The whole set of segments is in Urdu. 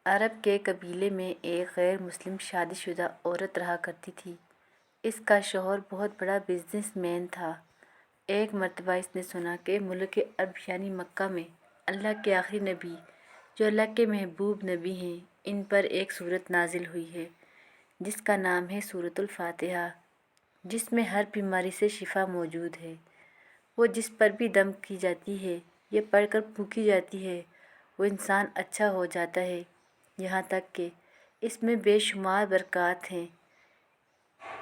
عرب کے قبیلے میں ایک غیر مسلم شادی شدہ عورت رہا کرتی تھی۔ اس کا شوہر بہت بڑا بزنس مین تھا۔ ایک مرتبہ اس نے سنا کہ ملک عرب یعنی مکہ میں اللہ کے آخری نبی، جو اللہ کے محبوب نبی ہیں، ان پر ایک سورت نازل ہوئی ہے جس کا نام ہے سورۃ الفاتحہ، جس میں ہر بیماری سے شفا موجود ہے۔ وہ جس پر بھی دم کی جاتی ہے یا پڑھ کر پھونکی جاتی ہے، وہ انسان اچھا ہو جاتا ہے، یہاں تک کہ اس میں بے شمار برکات ہیں۔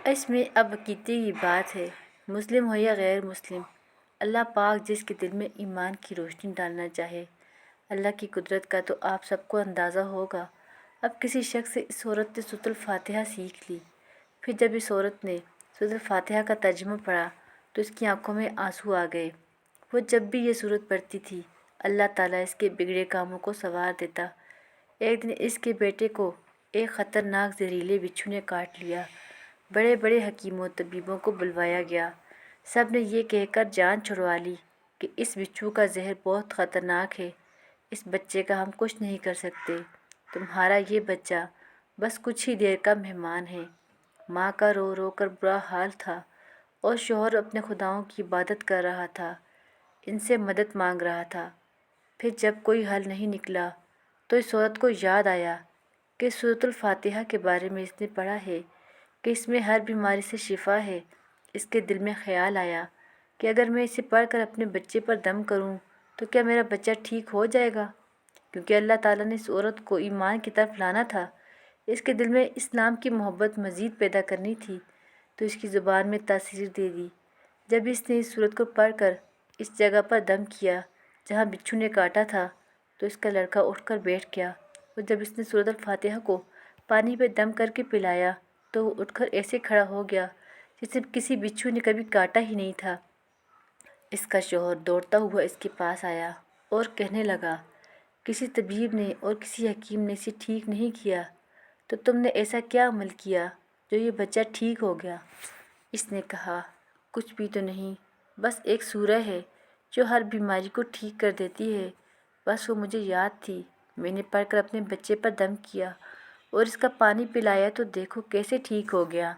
اس میں اب عقیدے کی بات ہے، مسلم ہو یا غیر مسلم، اللہ پاک جس کے دل میں ایمان کی روشنی ڈالنا چاہے۔ اللہ کی قدرت کا تو آپ سب کو اندازہ ہوگا۔ اب کسی شخص نے اس عورت نے سورۃ الفاتحہ سیکھ لی۔ پھر جب اس عورت نے سورۃ الفاتحہ کا ترجمہ پڑھا تو اس کی آنکھوں میں آنسو آ گئے۔ وہ جب بھی یہ سورت پڑھتی تھی، اللہ تعالیٰ اس کے بگڑے کاموں کو سنوار دیتا۔ ایک دن اس کے بیٹے کو ایک خطرناک زہریلے بچھو نے کاٹ لیا۔ بڑے بڑے حکیموں طبیبوں کو بلوایا گیا۔ سب نے یہ کہہ کر جان چھڑوا لی کہ اس بچھو کا زہر بہت خطرناک ہے، اس بچے کا ہم کچھ نہیں کر سکتے، تمہارا یہ بچہ بس کچھ ہی دیر کا مہمان ہے۔ ماں کا رو رو کر برا حال تھا اور شوہر اپنے خداؤں کی عبادت کر رہا تھا، ان سے مدد مانگ رہا تھا۔ پھر جب کوئی حل نہیں نکلا تو اس عورت کو یاد آیا کہ سورۃ الفاتحہ کے بارے میں اس نے پڑھا ہے کہ اس میں ہر بیماری سے شفا ہے۔ اس کے دل میں خیال آیا کہ اگر میں اسے پڑھ کر اپنے بچے پر دم کروں تو کیا میرا بچہ ٹھیک ہو جائے گا؟ کیونکہ اللہ تعالیٰ نے اس عورت کو ایمان کی طرف لانا تھا، اس کے دل میں اسلام کی محبت مزید پیدا کرنی تھی، تو اس کی زبان میں تاثیر دے دی۔ جب اس نے اس سورت کو پڑھ کر اس جگہ پر دم کیا جہاں بچھو نے کاٹا تھا تو اس کا لڑکا اٹھ کر بیٹھ گیا، اور جب اس نے سورۃ الفاتحہ کو پانی پہ دم کر کے پلایا تو وہ اٹھ کر ایسے کھڑا ہو گیا جسے کسی بچھو نے کبھی کاٹا ہی نہیں تھا۔ اس کا شوہر دوڑتا ہوا اس کے پاس آیا اور کہنے لگا، کسی طبیب نے اور کسی حکیم نے اسے ٹھیک نہیں کیا، تو تم نے ایسا کیا عمل کیا جو یہ بچہ ٹھیک ہو گیا؟ اس نے کہا، کچھ بھی تو نہیں، بس ایک سورہ ہے جو ہر بیماری کو ٹھیک کر دیتی ہے، بس وہ مجھے یاد تھی، میں نے پڑھ کر اپنے بچے پر دم کیا اور اس کا پانی پلایا تو دیکھو کیسے ٹھیک ہو گیا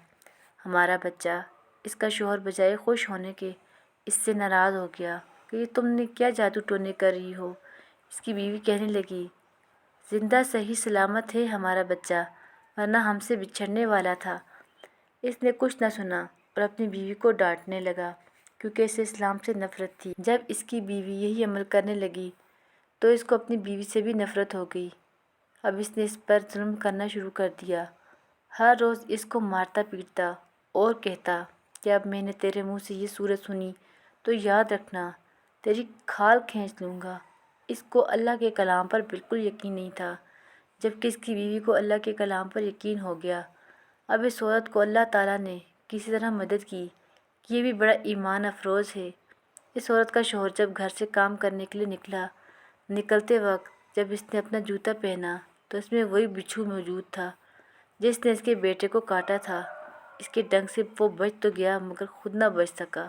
ہمارا بچہ۔ اس کا شوہر بجائے خوش ہونے کے اس سے ناراض ہو گیا کہ یہ تم نے کیا جادو ٹونے کر رہی ہو۔ اس کی بیوی کہنے لگی، زندہ صحیح سلامت ہے ہمارا بچہ، ورنہ ہم سے بچھڑنے والا تھا۔ اس نے کچھ نہ سنا اور اپنی بیوی کو ڈانٹنے لگا کیونکہ اسے اسلام سے نفرت تھی۔ جب اس کی بیوی یہی عمل کرنے لگی تو اس کو اپنی بیوی سے بھی نفرت ہو گئی۔ اب اس نے اس پر ظلم کرنا شروع کر دیا، ہر روز اس کو مارتا پیٹتا اور کہتا کہ اب میں نے تیرے منہ سے یہ سورت سنی تو یاد رکھنا، تیری کھال کھینچ لوں گا۔ اس کو اللہ کے کلام پر بالکل یقین نہیں تھا، جبکہ اس کی بیوی کو اللہ کے کلام پر یقین ہو گیا۔ اب اس عورت کو اللہ تعالیٰ نے کسی طرح مدد کی کہ یہ بھی بڑا ایمان افروز ہے۔ اس عورت کا شوہر جب گھر سے کام کرنے کے لیے نکلتے وقت جب اس نے اپنا جوتا پہنا تو اس میں وہی بچھو موجود تھا جس نے اس کے بیٹے کو کاٹا تھا۔ اس کے ڈنگ سے وہ بچ تو گیا مگر خود نہ بچ سکا۔